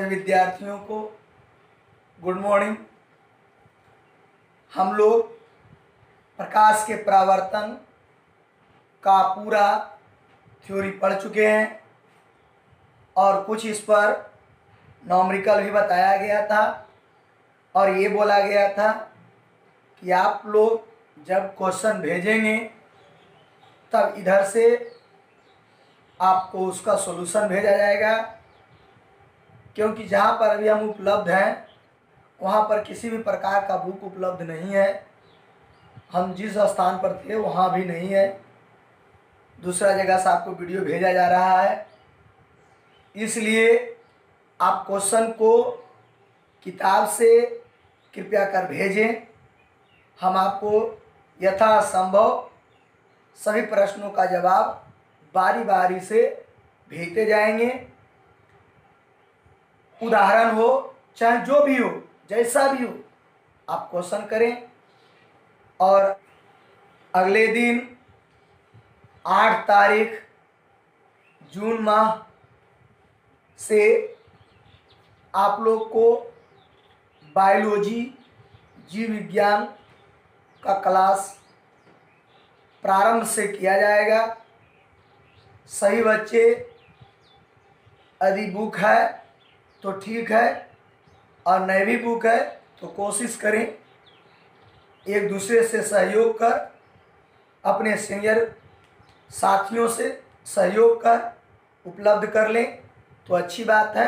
विद्यार्थियों को good morning. हम लोग प्रकाश के परावर्तन का पूरा थ्योरी पढ़ चुके हैं और कुछ इस पर नॉमरिकल भी बताया गया था और ये बोला गया था कि आप लोग जब क्वेश्चन भेजेंगे तब इधर से आपको उसका सॉल्यूशन भेजा जाएगा, क्योंकि जहाँ पर अभी हम उपलब्ध हैं वहाँ पर किसी भी प्रकार का बुक उपलब्ध नहीं है। हम जिस स्थान पर थे वहाँ भी नहीं है, दूसरा जगह से आपको वीडियो भेजा जा रहा है। इसलिए आप क्वेश्चन को किताब से कृपया कर भेजें। हम आपको यथासंभव सभी प्रश्नों का जवाब बारी बारी से भेजते जाएंगे। उदाहरण हो चाहे जो भी हो, जैसा भी हो, आप क्वेश्चन करें। और अगले दिन 8 तारीख जून माह से आप लोग को बायोलॉजी जीव विज्ञान का क्लास प्रारंभ से किया जाएगा। सही बच्चे यदि बुक है तो ठीक है, और नई भी बुक है तो कोशिश करें एक दूसरे से सहयोग कर, अपने सीनियर साथियों से सहयोग कर उपलब्ध कर लें तो अच्छी बात है।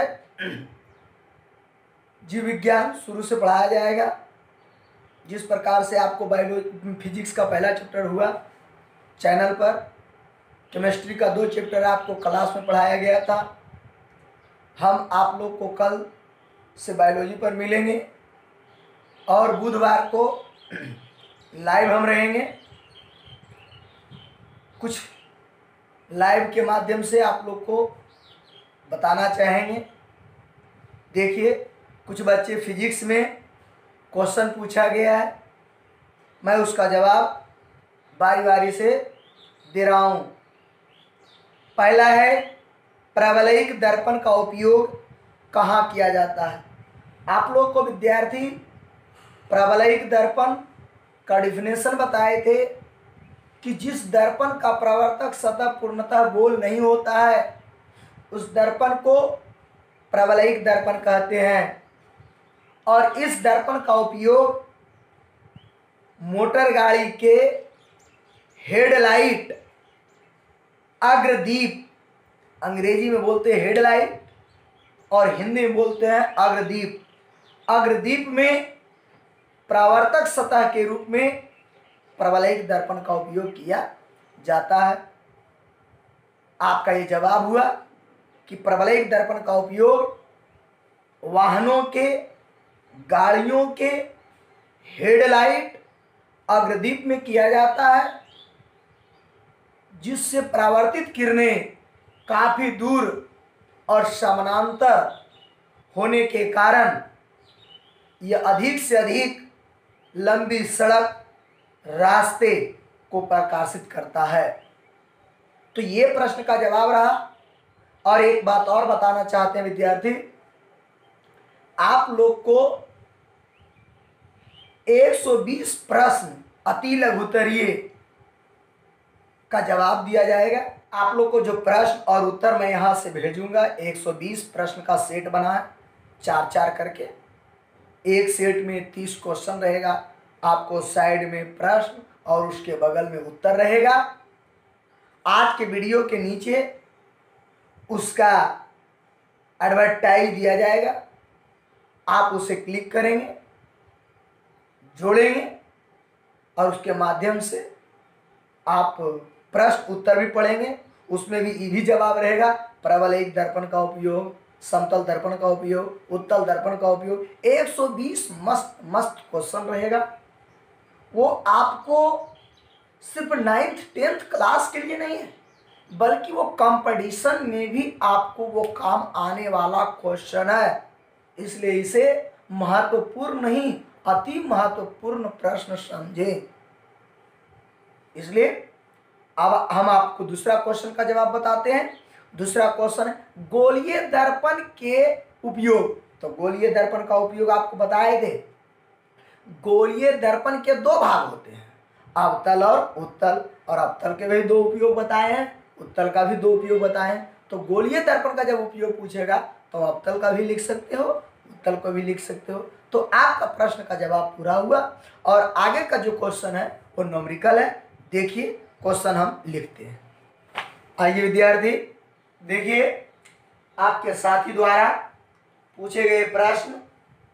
जीव विज्ञान शुरू से पढ़ाया जाएगा। जिस प्रकार से आपको बायोलॉजी फिजिक्स का पहला चैप्टर हुआ चैनल पर, केमिस्ट्री का 2 चैप्टर आपको क्लास में पढ़ाया गया था। हम आप लोग को कल से बायोलॉजी पर मिलेंगे और बुधवार को लाइव हम रहेंगे। कुछ लाइव के माध्यम से आप लोग को बताना चाहेंगे। देखिए, कुछ बच्चे फिजिक्स में क्वेश्चन पूछा गया है, मैं उसका जवाब बारी बारी से दे रहा हूँ। पहला है, प्रावलयिक दर्पण का उपयोग कहाँ किया जाता है। आप लोग को विद्यार्थी प्रावलयिक दर्पण का डिफिनेशन बताए थे कि जिस दर्पण का परावर्तक सतह पूर्णतः गोल नहीं होता है उस दर्पण को प्रावलयिक दर्पण कहते हैं। और इस दर्पण का उपयोग मोटर गाड़ी के हेडलाइट, अग्रदीप, अंग्रेजी में बोलते हैं हेडलाइट और हिंदी में बोलते हैं अग्रदीप। अग्रदीप में परावर्तक सतह के रूप में प्रावलयिक दर्पण का उपयोग किया जाता है। आपका ये जवाब हुआ कि प्रावलयिक दर्पण का उपयोग वाहनों के, गाड़ियों के हेडलाइट, अग्रदीप में किया जाता है, जिससे परावर्तित किरणें काफी दूर और समानांतर होने के कारण यह अधिक से अधिक लंबी सड़क रास्ते को प्रकाशित करता है। तो ये प्रश्न का जवाब रहा। और एक बात और बताना चाहते हैं विद्यार्थी, आप लोग को 120 प्रश्न अति लघुत्तरीय का जवाब दिया जाएगा। आप लोग को जो प्रश्न और उत्तर मैं यहाँ से भेजूंगा, 120 प्रश्न का सेट बना है 4-4 करके। एक सेट में 30 क्वेश्चन रहेगा। आपको साइड में प्रश्न और उसके बगल में उत्तर रहेगा। आज के वीडियो के नीचे उसका एडवर्टाइज दिया जाएगा, आप उसे क्लिक करेंगे, जोड़ेंगे और उसके माध्यम से आप प्रश्न उत्तर भी पढ़ेंगे। उसमें भी ये भी जवाब रहेगा, प्रावलयिक दर्पण का उपयोग, समतल दर्पण का उपयोग, उत्तल दर्पण का उपयोग। 120 मस्त मस्त क्वेश्चन रहेगा। वो आपको सिर्फ 9th-10th क्लास के लिए नहीं है, बल्कि वो कंपटीशन में भी आपको वो काम आने वाला क्वेश्चन है। इसलिए इसे महत्वपूर्ण नहीं, अति महत्वपूर्ण प्रश्न समझे। इसलिए अब हम आपको दूसरा क्वेश्चन का जवाब बताते हैं। दूसरा क्वेश्चन है गोलीय दर्पण के उपयोग। तो गोलीय दर्पण का उपयोग आपको बताए थे। गोलीय दर्पण के दो भाग होते हैं, अवतल और उत्तल, और अवतल के भी दो उपयोग बताए हैं, उत्तल का भी दो उपयोग बताए हैं। तो गोलीय दर्पण का जब उपयोग पूछेगा तो अवतल का भी लिख सकते हो, उत्तल को भी लिख सकते हो। तो आपका प्रश्न का जवाब पूरा हुआ। और आगे का जो क्वेश्चन है वो न्यूमेरिकल है। देखिए क्वेश्चन हम लिखते हैं। आइए विद्यार्थी देखिए, आपके साथी द्वारा पूछे गए प्रश्न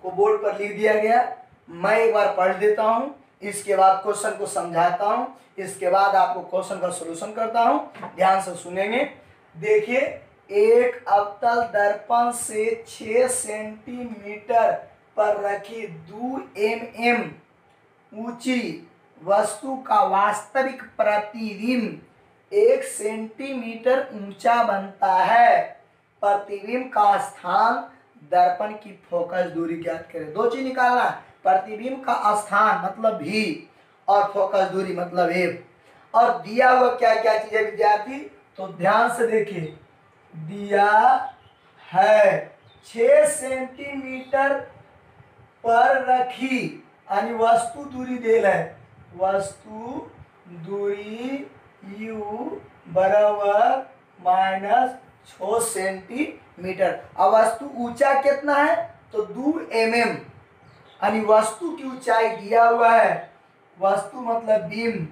को बोर्ड पर लिख दिया गया। मैं एक बार पढ़ देता हूं, इसके बाद क्वेश्चन को समझाता हूं, इसके बाद आपको क्वेश्चन का सॉल्यूशन करता हूं। ध्यान से सुनेंगे। देखिए, एक अवतल दर्पण से 6 सेंटीमीटर पर रखी 2 mm ऊंची वस्तु का वास्तविक प्रतिबिंब 1 सेंटीमीटर ऊंचा बनता है। प्रतिबिंब का स्थान, दर्पण की फोकस दूरी ज्ञात करें। दो चीज निकालना, प्रतिबिंब का स्थान मतलब भी और फोकस दूरी मतलब एफ। और दिया हुआ क्या क्या चीज है विद्यार्थी, तो ध्यान से देखिए। दिया है 6 सेंटीमीटर पर रखी, यानी वस्तु दूरी देल है, वस्तु दूरी u बराबर -6 सेंटीमीटर। अब वस्तु ऊंचा कितना है, तो 2 mm, यानी वस्तु की ऊंचाई दिया हुआ है। वस्तु मतलब बीम,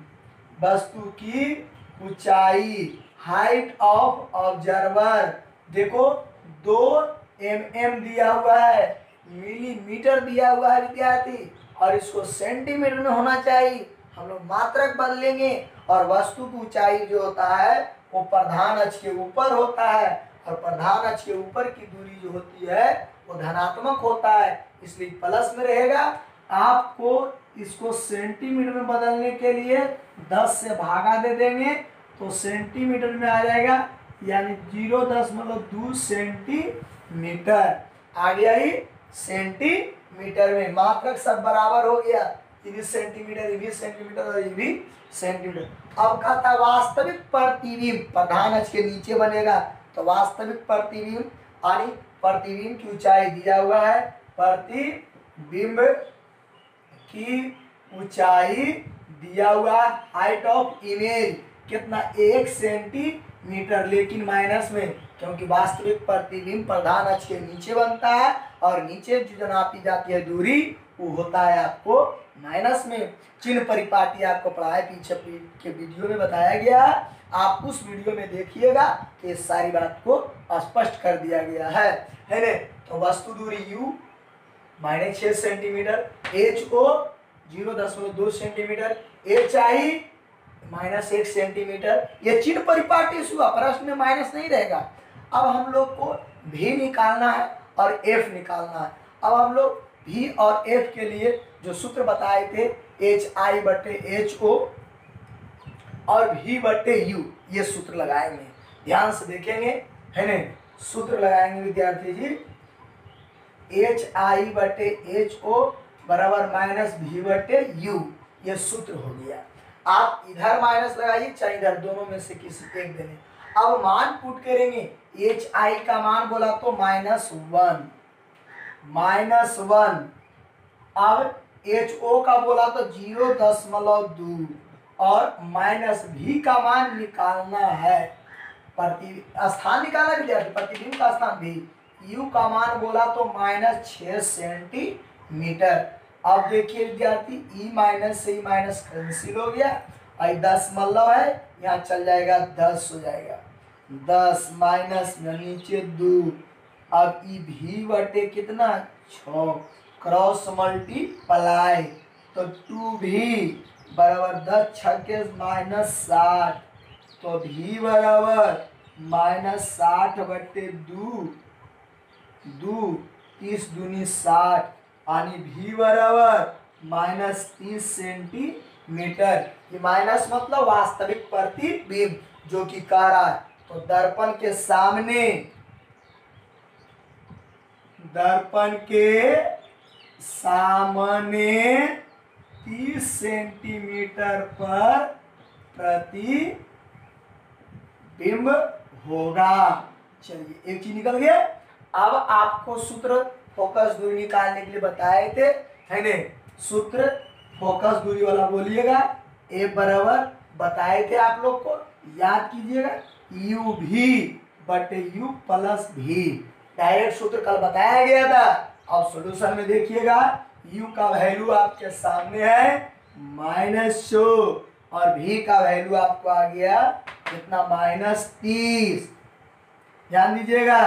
वस्तु की ऊंचाई, हाइट ऑफ ऑब्जर्वर देखो 2 mm दिया हुआ है, मिलीमीटर दिया हुआ है विद्यार्थी, और इसको सेंटीमीटर में होना चाहिए। हम लोग मात्रक बदलेंगे, और वस्तु की ऊंचाई जो होता है वो प्रधान अक्ष के ऊपर होता है, और प्रधान अक्ष के ऊपर की दूरी जो होती है वो धनात्मक होता है, इसलिए प्लस में रहेगा। आपको इसको सेंटीमीटर में बदलने के लिए 10 से भागा दे देंगे तो सेंटीमीटर में आ जाएगा, यानी 0.2 सेंटीमीटर आ गया ही सेंटीमीटर में। मात्रक सब बराबर हो गया, ये भी सेंटीमीटर, ये भी सेंटीमीटर और ये भी सेंटीमीटर। अब कहता है वास्तविक प्रतिबिंब, प्रधान अक्ष के नीचे बनेगा, तो वास्तविक प्रतिबिंब यानी प्रतिबिंब की ऊंचाई दिया हुआ है, प्रतिबिंब की ऊंचाई दिया हुआ, हाइट ऑफ इमेज कितना 1 सेंटीमीटर, लेकिन माइनस में, क्योंकि वास्तविक प्रतिबिंब प्रधान अक्ष के नीचे बनता है, और नीचे जो नापी जाती है दूरी वो होता है आपको माइनस में। चिन्ह परिपाटी आपको पढ़ाया, पीछे के वीडियो में बताया गया, आप उस वीडियो में देखिएगा कि इस सारी बात को स्पष्ट कर दिया गया है ना। तो वस्तु दूरी u -6 centimetre, HO 0.2 centimetre, HI -1 centimetre. ये चिन्ह परिपाटी हुआ, प्रश्न में माइनस नहीं रहेगा। अब हम लोग को भी निकालना है और f निकालना है। अब हम लोग v और f के लिए जो सूत्र बताए थे, HI/HO और v/u, ये सूत्र लगाएंगे। ध्यान से देखेंगे है ना, सूत्र लगाएंगे विद्यार्थी जी। HI/HO बराबर -v/u, ये सूत्र हो गया। आप इधर माइनस लगाइए चाहे इधर, दोनों में से किसी एक देने। अब मान पुट करेंगे, HI का मान बोला तो -1, अब HO का बोला तो 0.2, और -v का मान निकालना है, स्थान निकालना विद्यार्थी, प्रतिबिंब का स्थान भी। u का मान बोला तो -6 सेंटीमीटर। अब देखिए विद्यार्थी, ई माइनस से ई माइनस कैंसिल हो गया, और 10 है, यहाँ चल जाएगा 10 हो जाएगा, 10 माइनस में नीचे 2। अब ई भी बटे कितना 6, क्रॉस मल्टीप्लाई, तो 2v बराबर 10 छक्के -60, तो v बराबर -60/2, 30 दूनी 60, यानी v बराबर -30 सेंटीमीटर। मीटर। ये माइनस मतलब वास्तविक प्रतिबिंब जो कि कह रहा है, तो दर्पण के सामने, दर्पण के सामने 30 सेंटीमीटर पर प्रतिबिंब होगा। चलिए एक चीज निकल गया। अब आपको सूत्र फोकस दूरी निकालने के लिए बताए थे, है ने? सूत्र फोकस दूरी वाला बोलिएगा। ए बराबर बताए थे आप लोग को, याद कीजिएगा, यू भी बटे यू प्लस भी। डायरेक्ट सूत्र कल बताया गया था। अब सॉल्यूशन में देखिएगा, u का वैल्यू आपके सामने है -100 और v का वैल्यू आपको आ गया कितना, -30। ध्यान दीजिएगा,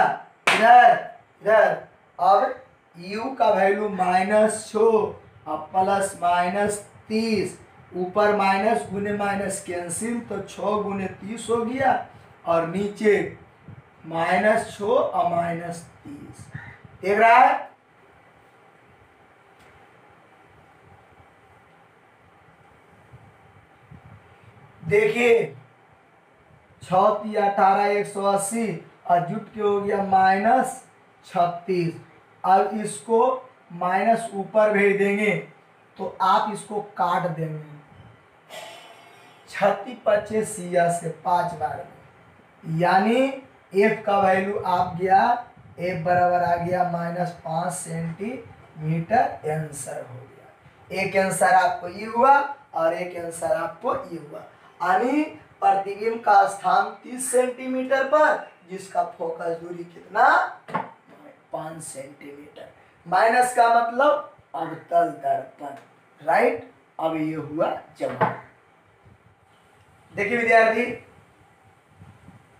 इधर इधर। अब u का वैल्यू -100 और प्लस -30, ऊपर माइनस गुने माइनस कैंसिल, तो 6 गुने 30 हो गया, और नीचे -6 और -30। देख रहा है? देखिए 6 × 18 180 और जुट के हो गया -36। अब इसको माइनस ऊपर भेज देंगे तो आप इसको काट देंगे, 36 25 से 5 बार में, यानी f का वैल्यू आप गया, f बराबर आ गया -5 सेंटीमीटर। आंसर हो गया। एक आंसर आपको ये हुआ और एक आंसर आपको ये हुआ। यानी प्रतिबिंब का स्थान 30 सेंटीमीटर पर, जिसका फोकस दूरी कितना, 5 सेंटीमीटर। माइनस का मतलब अवतल दर्पण, राइट। अब ये हुआ जवाब। देखिए विद्यार्थी,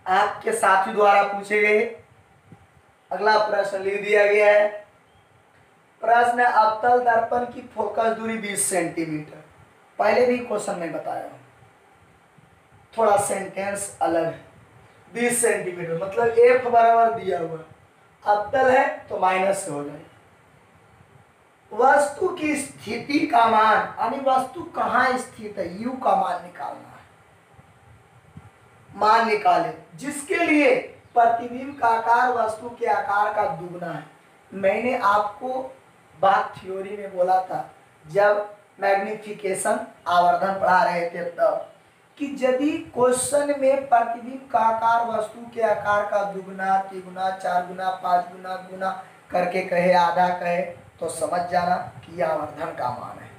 आपके साथी द्वारा पूछे गए अगला प्रश्न लिख दिया गया है। प्रश्न है, अवतल दर्पण की फोकस दूरी 20 सेंटीमीटर। पहले भी क्वेश्चन में बताया हूं, थोड़ा सेंटेंस अलग है। 20 सेंटीमीटर मतलब f बराबर दिया हुआ, अवतल है तो माइनस से हो जाए। वस्तु की स्थिति का मान, यानी वस्तु कहाँ स्थित है, u का मान निकालना है। मान निकाले जिसके लिए प्रतिबिंब का आकार वस्तु के आकार का दुगना है। मैंने आपको बात थ्योरी में बोला था, जब मैग्निफिकेशन आवर्धन पढ़ा रहे थे तब, कि यदि क्वेश्चन में प्रतिबिंब का आकार वस्तु के आकार का दुगना, तिगुना, 4 गुना, 5 गुना, गुना करके कहे, आधा कहे, तो समझ जाना कि यह आवर्धन का मान है।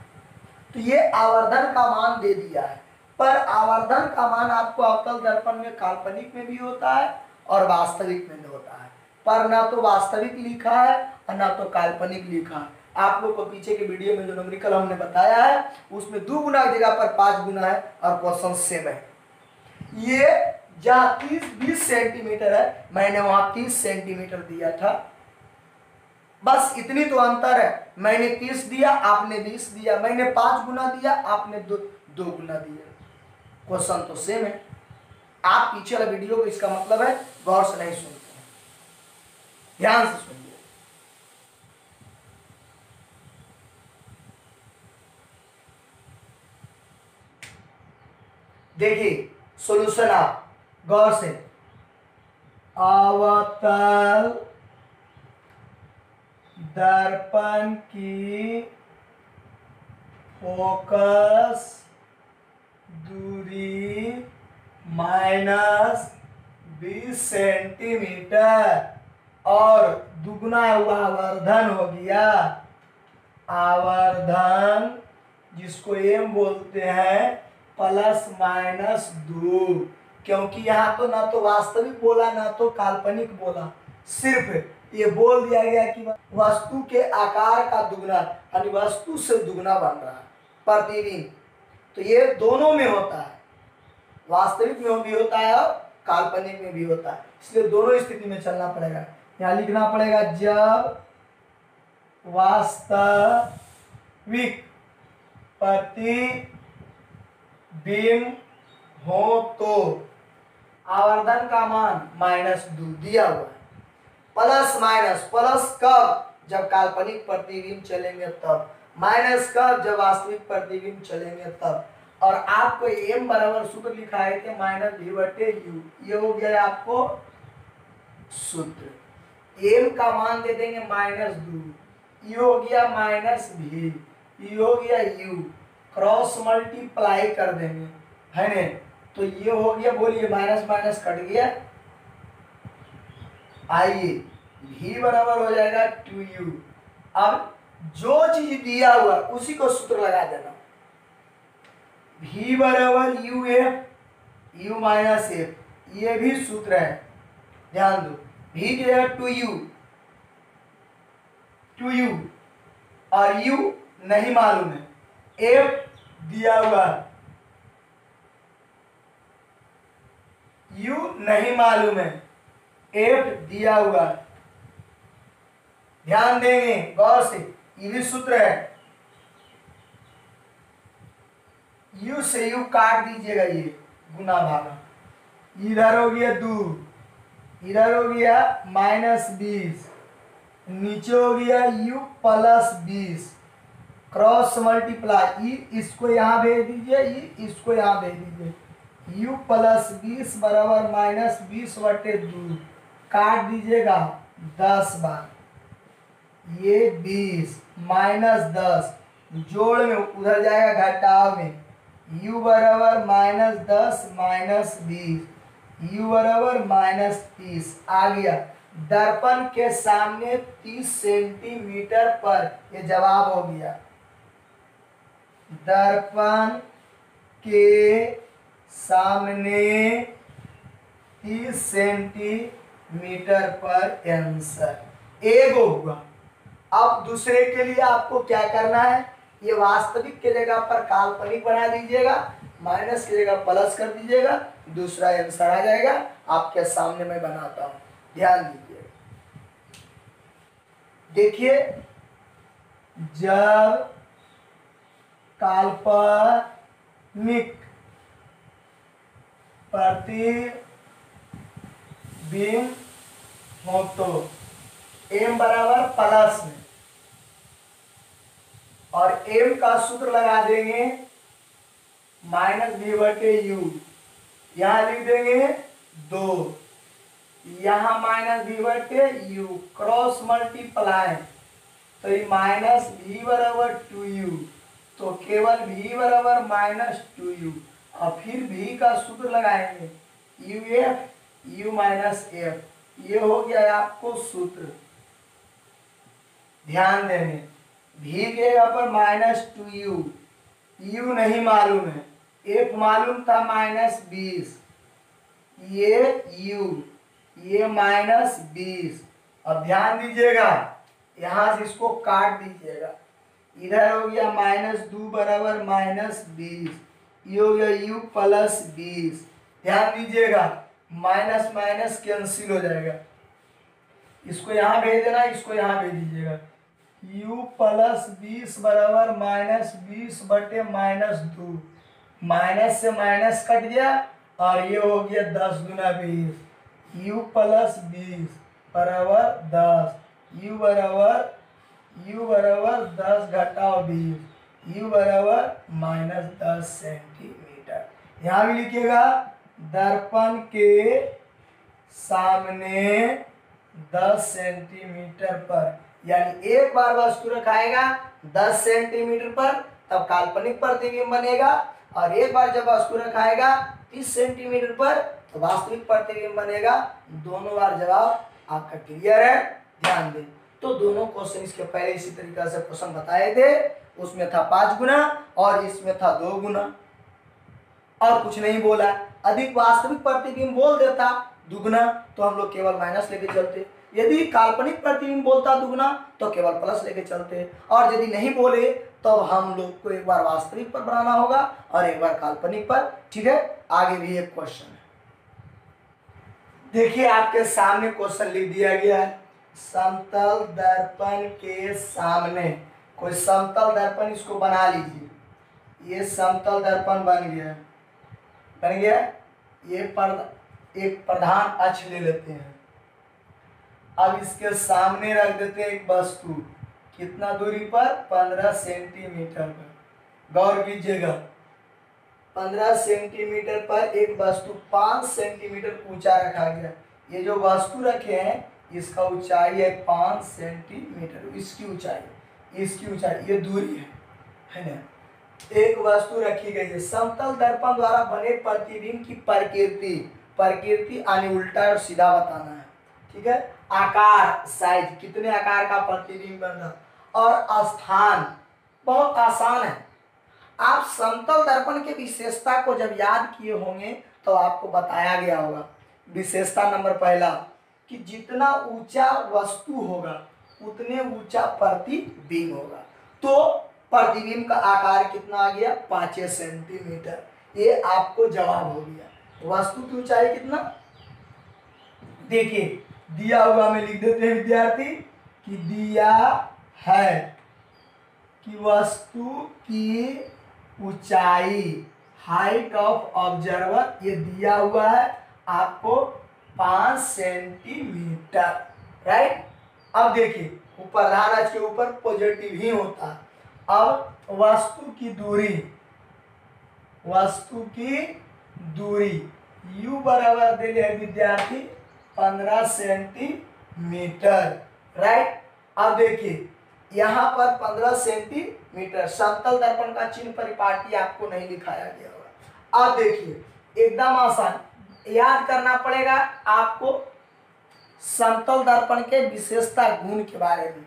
तो ये आवर्धन का मान दे दिया है, पर आवर्धन का मान आपको अवतल दर्पण में काल्पनिक में भी होता है और वास्तविक में भी होता है, पर ना तो वास्तविक लिखा है और ना तो काल्पनिक लिखा है। आप लोग को पीछे के वीडियो में जो न्यूमेरिकल हमने बताया है उसमें 2 गुना की जगह पर 5 गुना है और क्वेश्चन सेम है। ये जहाँ 20 सेंटीमीटर है, मैंने वहां 30 सेंटीमीटर दिया था, बस इतनी तो अंतर है। मैंने 30 दिया, आपने 20 दिया, मैंने 5 गुना दिया, आपने 2 गुना दिया, क्वेश्चन तो सेम है। आप पीछे वाला वीडियो को, इसका मतलब है गौर से नहीं सुनते, ध्यान से सुनिए। देखिए सॉल्यूशन आप गौर से, अवतल दर्पण की फोकस दूरी -20 सेंटीमीटर और दुगना हुआ आवर्धन हो गया। आवर्धन जिसको एम बोलते हैं ±2, क्योंकि यहाँ तो ना तो वास्तविक बोला ना तो काल्पनिक बोला, सिर्फ ये बोल दिया गया कि वस्तु के आकार का दुगना, यानी वस्तु से दुगना बन रहा है प्रतिबिंब। तो ये दोनों में होता है, वास्तविक में भी होता है और काल्पनिक में भी होता है, इसलिए दोनों स्थिति में चलना पड़ेगा। यहाँ लिखना पड़ेगा, जब वास्तविक प्रतिबिंब हो तो आवर्धन का मान -2 दिया हुआ है। प्लस माइनस, प्लस कब, जब काल्पनिक प्रतिबिंब चलेंगे तब, माइनस कब, जब वास्तविक प्रतिबिंब चलेंगे तब। और आपको m बराबर सूत्र लिखा है कि -v/u, ये हो गया आपको सूत्र। m का मान दे देंगे -2, ये हो गया -v, ये हो गया u, क्रॉस मल्टीप्लाई कर देंगे, है ने, तो ये हो गया, बोलिए माइनस माइनस कट गया, आइए v बराबर हो जाएगा 2u। अब जो चीज दिया हुआ उसी को सूत्र लगा देना, v बराबर u f, u minus f, ये भी सूत्र है, ध्यान दो, v की जगह 2u और u नहीं मालूम है, f दिया हुआ, u नहीं मालूम है, f दिया हुआ, ध्यान देंगे गौर से, ये भी सूत्र है, u से u काट दीजिएगा, ये गुना भागा, इधर हो गया 2, इधर हो गया -20, नीचे हो गया u +20, क्रॉस मल्टीप्लाई, इसको यहाँ भेज दीजिए, इसको यहाँ भेज दीजिए, u +20 बराबर -20/2, काट दीजिएगा 10 बार, ये 20 -10, जोड़ में उधर जाएगा घटाव में, u बराबर -10 -20, u बराबर -30 आ गया। दर्पण के सामने 30 सेंटीमीटर पर, ये जवाब हो गया, दर्पण के सामने 30 सेंटीमीटर पर आंसर एक होगा। अब दूसरे के लिए आपको क्या करना है, ये वास्तविक के जगह पर काल्पनिक बना दीजिएगा, माइनस की जगह प्लस कर दीजिएगा, दूसरा आंसर आ जाएगा। आपके सामने मैं बनाता हूं, ध्यान दीजिए। देखिए, जब काल्पनिक प्रतिबिंब हो तो m बराबर प्लस में, और m का सूत्र लगा देंगे -v/u, यहां लिख देंगे 2, यहां -v/u, क्रॉस मल्टीप्लाई, तो ये -v बराबर 2u, तो केवल v बराबर -2u, और फिर v का सूत्र लगाएंगे uf, u f, ये हो गया आपको सूत्र। ध्यान देंगे, v के जगह पर -2u, u नहीं मालूम है, f मालूम था -20, ये u, ये -20। अब ध्यान दीजिएगा, यहां से इसको काट दीजिएगा, इधर हो गया -2 बराबर -20, ये हो गया u +20। ध्यान दीजिएगा, माइनस माइनस कैंसिल हो जाएगा, इसको यहाँ भेज देना, इसको यहाँ भेज दीजिएगा, u +20 बराबर -20/-2, माइनस से माइनस कट गया, और ये हो गया 10 गुना 20, u +20 बराबर 10, u बराबर 10 घटाओ 20, u बराबर -10 सेंटीमीटर। यहाँ भी लिखिएगा, दर्पण के सामने 10 सेंटीमीटर पर, यानी एक बार वस्तु रखाएगा 10 सेंटीमीटर पर, तब काल्पनिक प्रतिबिंब बनेगा, और एक बार जब वस्तु रखाएगा 30 सेंटीमीटर पर, तो वास्तविक प्रतिबिंब बनेगा। दोनों बार जवाब आपका क्लियर है, ध्यान दें। तो दोनों क्वेश्चन इसके पहले इसी तरीके से क्वेश्चन बताए थे, उसमें था 5 गुना और इसमें था 2 गुना, और कुछ नहीं बोला। अधिक वास्तविक प्रतिबिंब बोल देता दुगुना, तो हम लोग केवल माइनस लेके चलते, यदि काल्पनिक प्रतिबिंब बोलता दुगुना तो केवल प्लस लेके चलते, और यदि नहीं बोले तो हम लोग को एक बार वास्तविक पर बनाना होगा और एक बार काल्पनिक पर। ठीक है, आगे भी एक क्वेश्चन है, देखिए आपके सामने क्वेश्चन लिख दिया गया है, समतल दर्पण के सामने, कोई समतल दर्पण इसको बना लीजिए, ये समतल दर्पण बन गया, ये एक प्रधान अक्ष ले लेते हैं। अब इसके सामने रख देते हैं एक वस्तु, कितना दूरी पर, 15 सेंटीमीटर पर। गौर कीजिएगा, 15 सेंटीमीटर पर एक वस्तु 5 सेंटीमीटर ऊंचा रखा गया। ये जो वस्तु रखे हैं इसका ऊंचाई है 5 सेंटीमीटर, इसकी ऊंचाई ये दूरी है ना। एक वस्तु रखी गई है। समतल दर्पण द्वारा बने प्रतिबिंब की प्रकृति यानी उल्टा और सीधा बताना है, ठीक है। आकार, साइज, कितने आकार का प्रतिबिंब बन रहा, और स्थान बहुत आसान है। आप समतल दर्पण के विशेषता को जब याद किए होंगे तो आपको बताया गया होगा। विशेषता नंबर पहला कि जितना ऊंचा वस्तु होगा उतने ऊंचा प्रतिबिंब होगा। तो प्रतिबिंब का आकार कितना आ गया? 5 सेंटीमीटर। ये आपको जवाब हो गया। वस्तु की ऊंचाई कितना? देखिए दिया हुआ में लिख देते हैं विद्यार्थी कि दिया है कि वस्तु की ऊंचाई, हाइट ऑफ ऑब्जर्वर, ये दिया हुआ है आपको 5 सेंटीमीटर, राइट। अब देखिए ऊपर धारा के ऊपर पॉजिटिव ही होता है। अब वस्तु की दूरी u बराबर दिले है विद्यार्थी 15 सेंटीमीटर, राइट। अब देखिए यहाँ पर 15 सेंटीमीटर, समतल दर्पण का चिन्ह परिपाटी आपको नहीं दिखाया गया होगा। अब देखिए एकदम आसान, याद करना पड़ेगा आपको समतल दर्पण के विशेषता गुण के बारे में।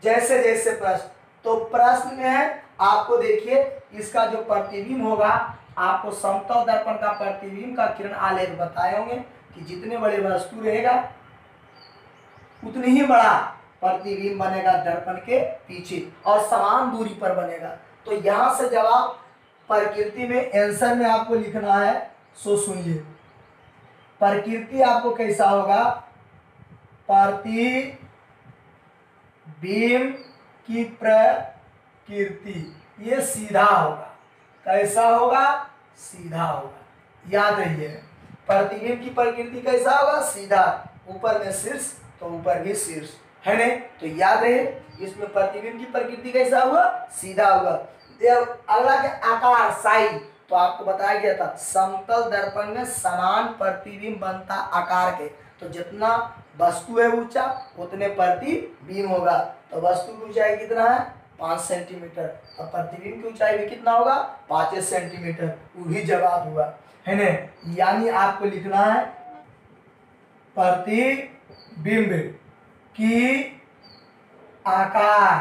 जैसे जैसे प्रश्न, तो प्रश्न में है आपको देखिए इसका जो प्रतिबिंब होगा, आपको समतल दर्पण का प्रतिबिंब का किरण आलेख बताए होंगे कि जितने बड़े वस्तु रहेगा उतनी ही बड़ा प्रतिबिंब बनेगा दर्पण के पीछे और समान दूरी पर बनेगा। तो यहां से जवाब प्रकृति में आंसर में आपको लिखना है। सो सुनिए, प्रकृति आपको कैसा होगा? प्रतिबिंब की प्रकृति ये सीधा होगा। कैसा होगा? सीधा होगा। याद रहिए प्रतिबिंब की प्रकृति कैसा होगा? सीधा। ऊपर में शीर्ष तो ऊपर भी शीर्ष, है नहीं? तो याद रहे इसमें प्रतिबिंब की प्रकृति कैसा हुआ? सीधा होगा। अगला के आकार, साइज, तो आपको बताया गया था समतल दर्पण में समान प्रतिबिंब बनता आकार के। तो जितना वस्तु है ऊंचा उतने प्रतिबिंब होगा। तो वस्तु की ऊंचाई कितना है? 5 सेंटीमीटर। अब प्रतिबिंब की ऊंचाई भी कितना होगा? 5 सेंटीमीटर। वो भी जवाब हुआ, है ना। यानी आपको लिखना है प्रतिबिंब की आकार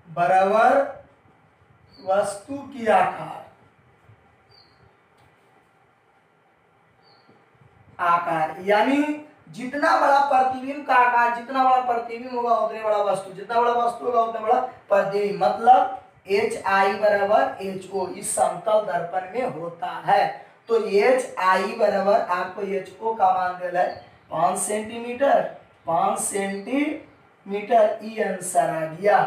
बराबर वस्तु की आकार यानी जितना बड़ा प्रतिबिंब का आकार, जितना बड़ा प्रतिबिंब होगा उतने बड़ा वस्तु, जितना बड़ा वस्तु होगा उतना बड़ा प्रतिबिंब। मतलब HI बराबर HO इस समतल दर्पण में होता है। तो HI बराबर आपको HO का मान देना है 5 सेंटीमीटर। 5 सेंटीमीटर ई आंसर आ गया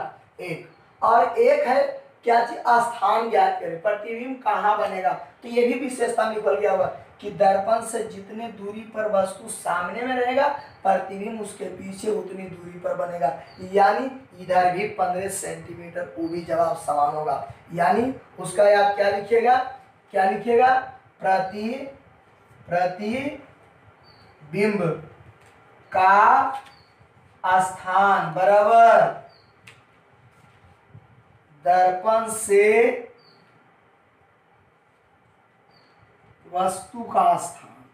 एक। और एक है क्या चीज? स्थान ज्ञात करें, प्रतिबिंब कहाँ बनेगा। तो ये भी विशेषता निकल गया हुआ कि दर्पण से जितने दूरी पर वस्तु सामने में रहेगा प्रतिबिंब उसके पीछे उतनी दूरी पर बनेगा। यानी इधर भी 15 सेंटीमीटर, वो भी जवाब समान होगा। यानी उसका आप क्या लिखिएगा? प्रतिबिंब का स्थान बराबर दर्पण से वस्तु का स्थान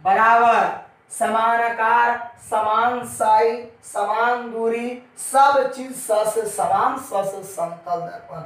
बराबर समान आकार, समान साइज, समान दूरी, सब चीज से समान, से समतल दर्पण।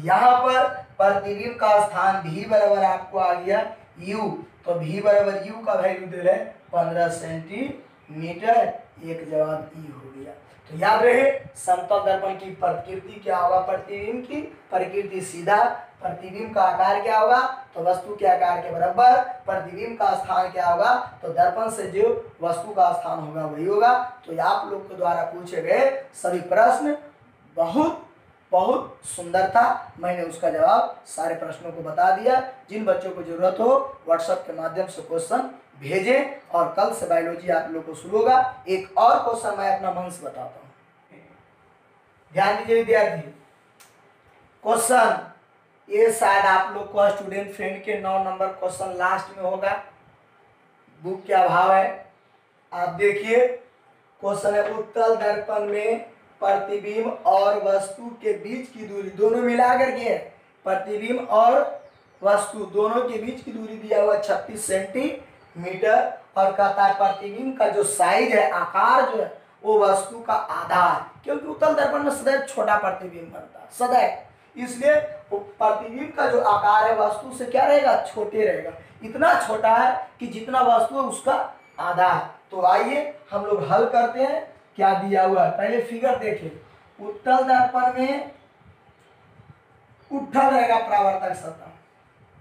यहाँ पर प्रतिबिंब का स्थान भी बराबर आपको आ गया u। तो v बराबर u का वैल्यू दे रहे 15 सेंटीमीटर। एक जवाब ई हो गया। तो याद रहे समतल दर्पण की प्रकृति क्या होगा? प्रतिबिंब की प्रकृति सीधा। प्रतिबिंब का आकार क्या होगा? तो वस्तु के आकार के बराबर। प्रतिबिंब का स्थान क्या होगा? तो दर्पण से जो वस्तु का स्थान होगा वही होगा। तो आप लोग के द्वारा पूछे गए सभी प्रश्न बहुत बहुत सुंदर था। मैंने उसका जवाब सारे प्रश्नों को बता दिया। जिन बच्चों को जरूरत हो व्हाट्सएप के माध्यम से क्वेश्चन भेजें और कल से बायोलॉजी आप लोग को शुरू होगा। एक और क्वेश्चन मैं अपना मन से बताता हूँ, ध्यान दीजिए विद्यार्थी। क्वेश्चन ये शायद आप लोग को स्टूडेंट फ्रेंड के 9 नंबर क्वेश्चन लास्ट में होगा, बुक के अभाव है। आप देखिए क्वेश्चन है, उत्तल दर्पण में प्रतिबिंब और वस्तु के बीच की दूरी, दोनों मिला करके प्रतिबिंब और वस्तु दोनों के बीच की दूरी दिया हुआ 36 सेंटीमीटर, और कहता है प्रतिबिंब का जो साइज है, आकार जो है, वो वस्तु का आधा है, क्योंकि उत्तल दर्पण में सदैव छोटा प्रतिबिंब बनता है सदैव, इसलिए प्रतिबिंब का जो आकार है वस्तु से क्या रहेगा, छोटे रहेगा, इतना छोटा है कि जितना वस्तु है उसका आधा है। तो आइए हम लोग हल करते हैं, क्या दिया हुआ है। पहले फिगर देखिए, उत्तल दर्पण में उठल रहेगा परावर्तक सतह,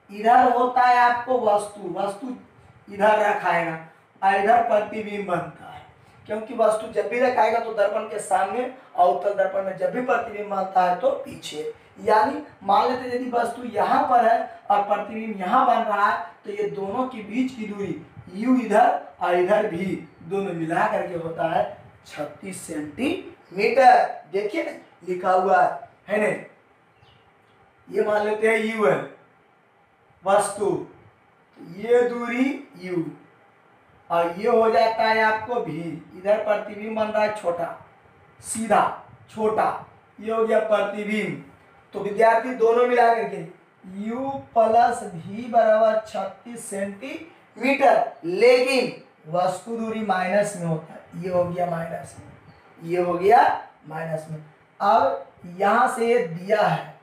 इधर होता है आपको वस्तु, वस्तु इधर रखाएगा और इधर प्रतिबिंब बनता है, क्योंकि वस्तु जब भी रखाएगा तो दर्पण के सामने, और उत्तल दर्पण में जब भी प्रतिबिंब बनता है तो पीछे। यानी मान लेते यदि वस्तु यहाँ पर है और प्रतिबिंब यहाँ बन रहा है, तो ये दोनों के बीच की दूरी यू इधर और इधर भी दोनों मिला करके होता है 36 सेंटीमीटर। देखिए ना लिखा हुआ है ना, ये मान लेते हैं यू है वस्तु, ये दूरी यू, और ये हो जाता है आपको भी, इधर प्रतिबिंब बन रहा है छोटा, सीधा छोटा, ये हो गया प्रतिबिंब। तो विद्यार्थी दोनों मिला करके u प्लस भी बराबर 36 सेंटीमीटर, लेकिन वस्तु दूरी माइनस में होता है, ये हो गया माइनस में, ये हो गया माइनस में। अब यहां से ये दिया है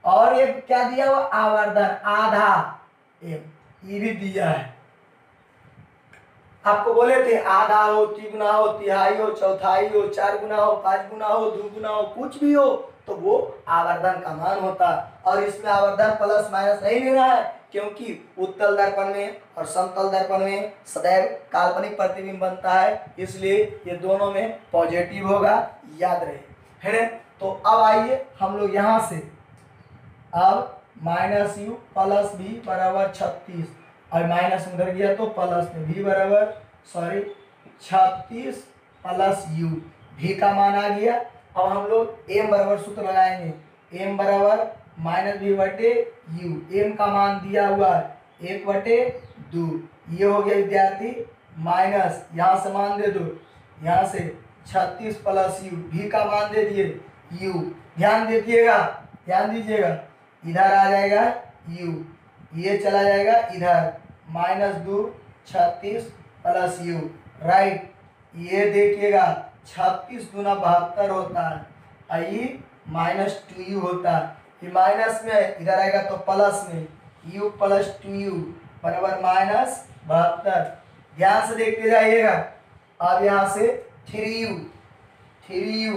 और ये क्या दिया हुआ, आवर्धन आधा एम, ये भी दिया है। आपको बोले थे आधा हो, तिगुना हो, तिहाई हो, चौथाई हो, 4 गुना हो, 5 गुना हो, 2 गुना हो, कुछ भी हो तो वो आवर्धन का मान होता है। और इसमें आवर्धन प्लस माइनस नहीं लेना है, क्योंकि उत्तल दर्पण में और समतल दर्पण में सदैव काल्पनिक प्रतिबिंब बनता है, इसलिए ये दोनों में पॉजिटिव होगा, याद रहे, है ना। तो अब आइए हम लोग यहाँ से, अब माइनस यू प्लस बी बराबर 36, और माइनस उधर गया तो प्लस में भी बराबर 36 प्लस यू, भी का मान आ गया। अब हम लोग एम बराबर सूत्र लगाएंगे, एम बराबर माइनस भी बटे यू, एम का मान दिया हुआ है 1/2, ये हो गया विद्यार्थी माइनस, यहाँ से मान दे दो, यहाँ से 36 प्लस यू, भी का मान दे दिए यू, ध्यान दीजिएगा, इधर आ जाएगा यू, ये चला जाएगा इधर, -2 36 प्लस यू, राइट। ये देखिएगा 36 गुना 72 होता है, आई -2u होता है, ये माइनस में इधर आएगा तो प्लस में, u प्लस 2u बराबर -72, ध्यान से देखते जाइएगा। अब यहाँ से 3u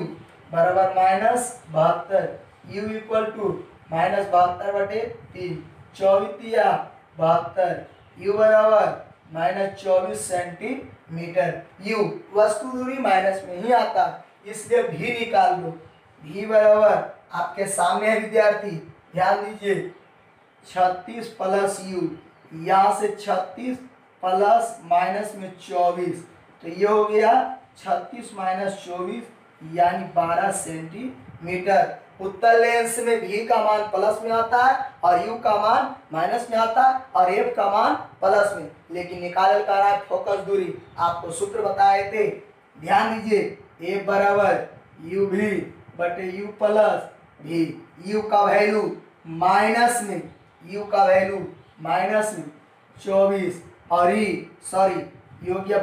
बराबर -72, u इक्वल टू -72/3, 24×72, u बराबर -24 सेंटीमीटर। u वस्तु दूरी माइनस में ही आता, इसलिए भी निकाल दो, भी बराबर आपके सामने है विद्यार्थी, ध्यान दीजिए 36 प्लस यू, यहाँ से 36 प्लस माइनस में 24, तो ये हो गया 36 - 24 यानी 12 सेंटीमीटर। उत्तल लेंस में भी का मान प्लस में आता है और यू का मान माइनस में आता है और एफ का मान प्लस में, लेकिन निकाल कर रहा है फोकस दूरी, आपको सूत्र बताए थे, ध्यान दीजिए एफ बराबर यू भी बटे यू प्लस भी, यू का वैल्यू माइनस में, यू का वैल्यू माइनस में 24 और ये हो गया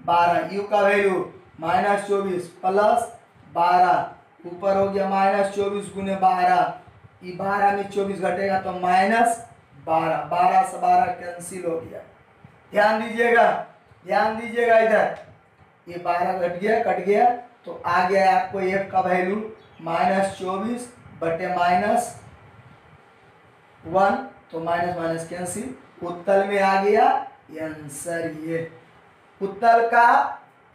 12, यू का वैल्यू -24 प्लस 12, ऊपर हो गया -24 गुने 12, ये 12 में 24 घटेगा तो -12, 12 से 12 कैंसिल हो गया। ध्यान दीजिएगा इधर, ये 12 कट गया तो आ गया आपको एफ का वैल्यू -24 बटे -1, तो माइनस कैंसिल, उत्तल में आ गया आंसर। ये उत्तल का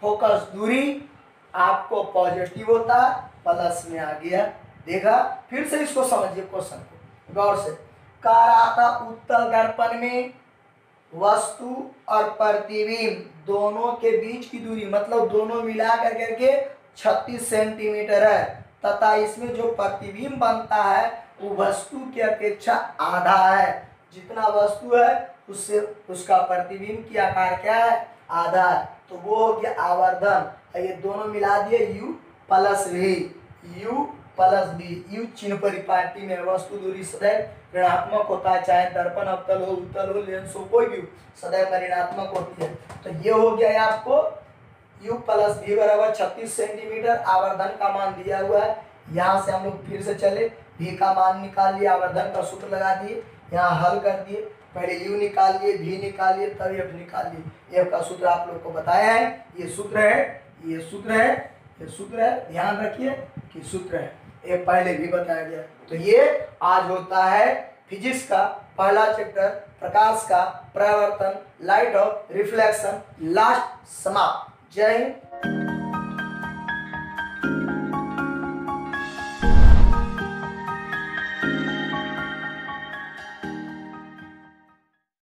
फोकस दूरी आपको पॉजिटिव होता, प्लस में आ गया, देखा। फिर से इसको समझिए क्वेश्चन को गौर से, कह रहा था उत्तल दर्पण में वस्तु और प्रतिबिंब दोनों के बीच की दूरी, मतलब दोनों मिला करके 36 सेंटीमीटर है, तथा इसमें जो प्रतिबिंब बनता है वो वस्तु की अपेक्षा आधा है। जितना वस्तु है उससे उसका प्रतिबिंब की आकार क्या है, आधा है। तो वो हो गया आवर्धन। ये दोनों मिला दिए u plus v, u plus v। u चिन्ह परिपाटी में वस्तु दूरी सदैव ऋणात्मक होता है, चाहे दर्पण अवतल हो, उत्तल हो, लेंस हो, कोई भी हो, सदैव ऋणात्मक होती है। तो ये हो गया आपको u प्लस v बराबर 36 सेंटीमीटर। आवर्धन का मान दिया हुआ है। यहाँ से हम लोग फिर से चले, v का मान निकाल लिए, आवर्धन का सूत्र लगा दिए, यहाँ हल कर दिए, पहले u निकाल लिए, v निकाल लिए, तब f निकाल लिए। f का सूत्र आप लोग को बताया है, ये सूत्र है, ये सूत्र है, ये सूत्र है, ध्यान रखिए कि सूत्र है, ये पहले भी बताया गया। तो ये आज होता है फिजिक्स का पहला चैप्टर, प्रकाश का परावर्तन, लाइट ऑफ रिफ्लेक्शन, लास्ट समाप्त। जय हिंद।